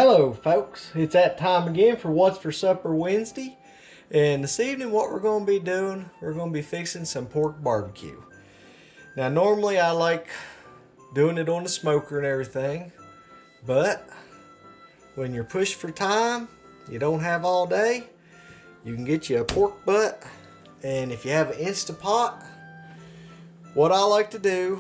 Hello folks, it's that time again for What's for Supper Wednesday, and this evening what we're going to be doing, we're going to be fixing some pork barbecue. Now normally I like doing it on the smoker and everything, but when you're pushed for time, you don't have all day, you can get you a pork butt, and if you have an Instapot, what I like to do,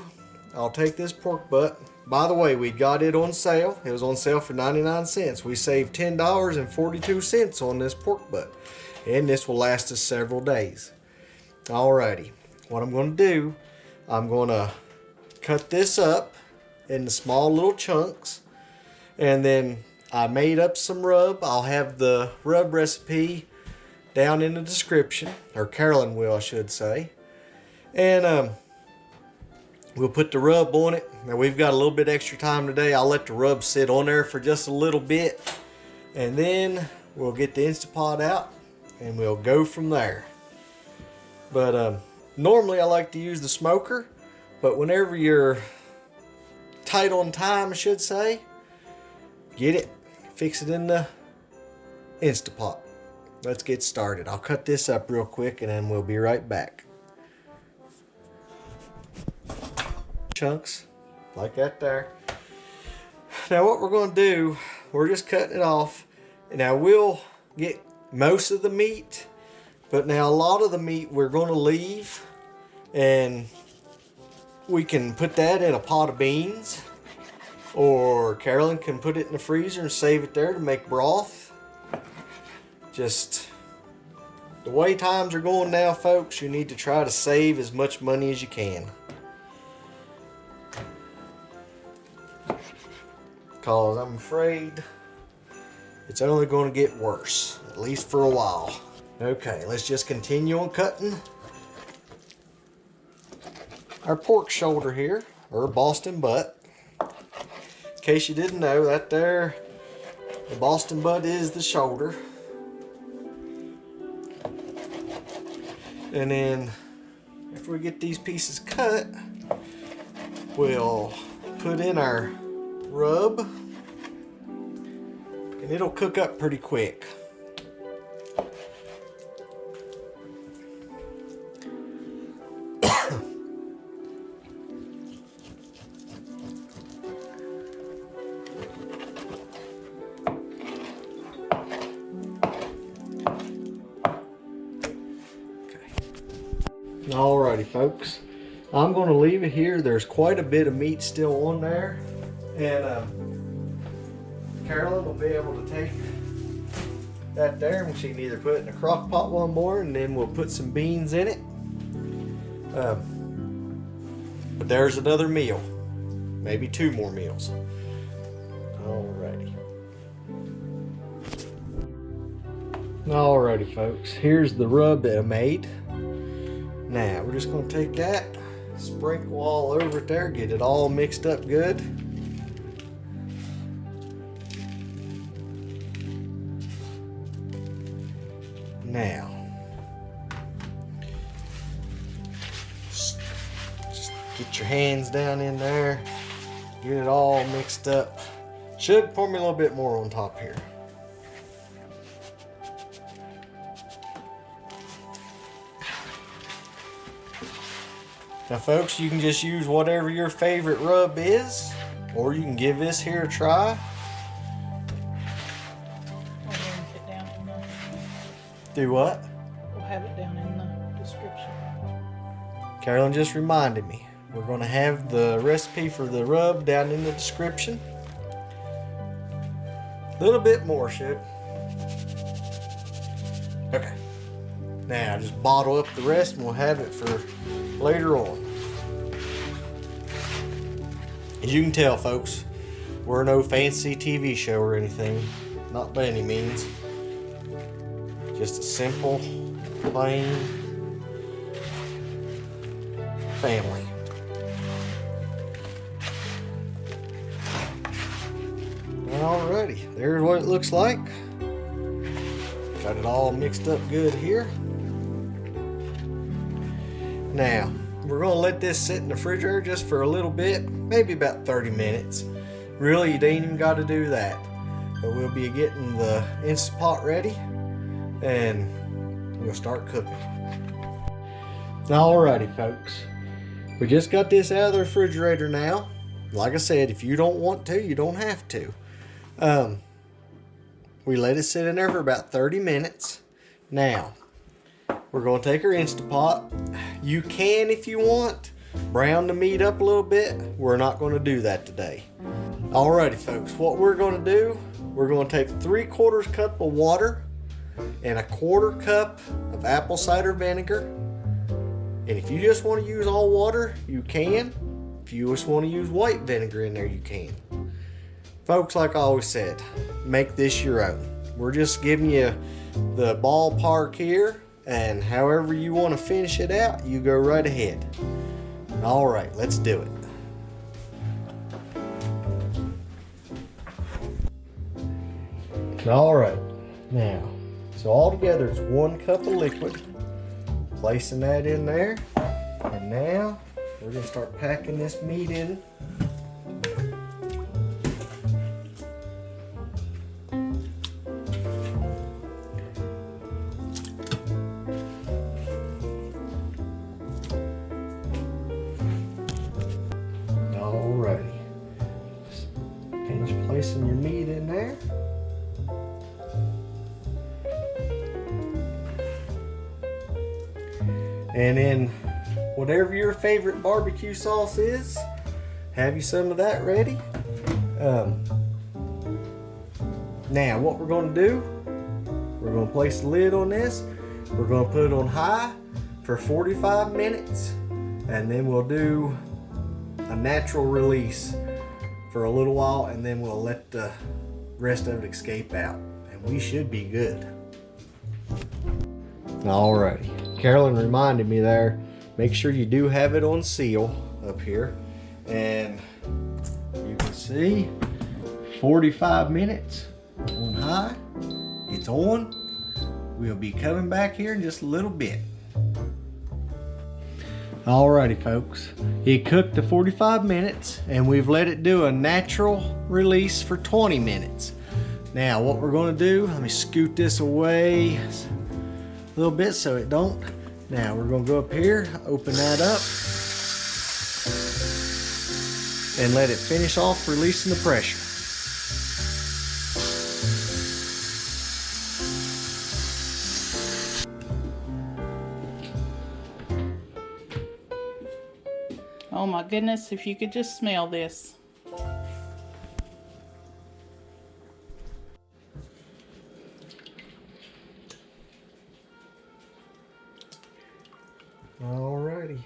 I'll take this pork butt. By the way, we got it on sale. It was on sale for 99 cents. We saved $10.42 on this pork butt. And this will last us several days. Alrighty. What I'm going to do, I'm going to cut this up into small little chunks. And then I made up some rub. I'll have the rub recipe down in the description. Or Carolyn will, I should say. And we'll put the rub on it. Now we've got a little bit extra time today. I'll let the rub sit on there for just a little bit. And then we'll get the Instapot out and we'll go from there. But normally I like to use the smoker. But whenever you're tight on time, I should say, get it, fix it in the Instapot. Let's get started. I'll cut this up real quick and then we'll be right back. Chunks like that there. Now what we're going to do, we're just cutting it off. Now we'll get most of the meat, but now a lot of the meat we're going to leave, and we can put that in a pot of beans, or Carolyn can put it in the freezer and save it there to make broth. Just the way times are going now, folks, you need to try to save as much money as you can. Because I'm afraid it's only going to get worse, at least for a while. Okay, let's just continue on cutting our pork shoulder here, or Boston butt. In case you didn't know, that there, the Boston butt is the shoulder. And then after we get these pieces cut, we'll put in our rub, and it'll cook up pretty quick. Alrighty folks, I'm going to leave it here. There's quite a bit of meat still on there. And Carolyn will be able to take that there, and she can either put it in a crock pot one more, and then we'll put some beans in it. But there's another meal, maybe two more meals. Alrighty folks, here's the rub that I made. Now we're just going to take that, sprinkle all over it there, get it all mixed up good. Now, just get your hands down in there, get it all mixed up. Should pour me a little bit more on top here. Now folks, you can just use whatever your favorite rub is, or you can give this here a try. Do what? We'll have it down in the description. Carolyn just reminded me. We're going to have the recipe for the rub down in the description. A little bit more, should. Okay. Now just bottle up the rest and we'll have it for later on. As you can tell, folks, we're no fancy TV show or anything. Not by any means. Just a simple, plain family. Alrighty, there's what it looks like. Got it all mixed up good here. Now, we're going to let this sit in the refrigerator just for a little bit, maybe about 30 minutes. Really, you ain't even got to do that. but we'll be getting the Instant Pot ready and we'll start cooking. Alrighty folks, we just got this out of the refrigerator now. Like I said, if you don't want to, you don't have to. We let it sit in there for about 30 minutes. Now, we're going to take our Instant Pot. You can, if you want, brown the meat up a little bit. We're not going to do that today. Alrighty folks, what we're going to do, we're going to take 3/4 cup of water and 1/4 cup of apple cider vinegar. And if you just want to use all water, you can. If you just want to use white vinegar in there, you can. Folks, like I always said, make this your own. We're just giving you the ballpark here, and however you want to finish it out, you go right ahead. All right, let's do it. All right, now, so all together it's 1 cup of liquid. Placing that in there, and now we're gonna start packing this meat in. Alrighty, finish placing your meat in there. And then whatever your favorite barbecue sauce is, have you some of that ready. Now what we're going to do, we're going to place the lid on this. We're going to put it on high for 45 minutes, and then we'll do a natural release for a little while, and then we'll let the rest of it escape out, and we should be good. Alrighty. Carolyn reminded me there, make sure you do have it on seal up here. And you can see 45 minutes on high. It's on. We'll be coming back here in just a little bit. Alrighty folks, it cooked to 45 minutes and we've let it do a natural release for 20 minutes. Now what we're going to do, let me scoot this away a little bit so it don't. Now we're going to go up here, open that up, and let it finish off releasing the pressure. Oh my goodness, if you could just smell this. Alrighty,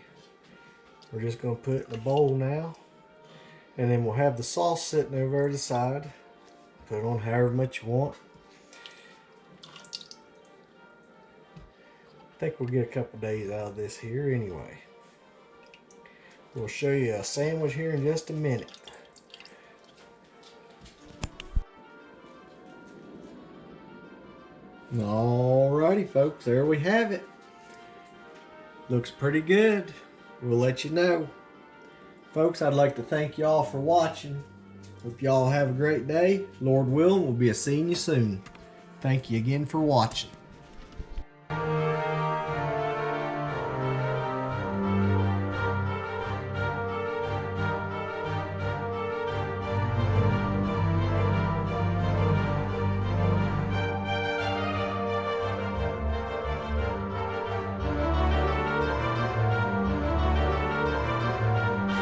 we're just going to put it in a bowl now, and then we'll have the sauce sitting over the side. Put it on however much you want. I think we'll get a couple days out of this here anyway. We'll show you a sandwich here in just a minute. Alrighty folks, there we have it. Looks pretty good. We'll let you know. Folks, I'd like to thank y'all for watching. Hope y'all have a great day. Lord willing, we'll be seeing you soon. Thank you again for watching.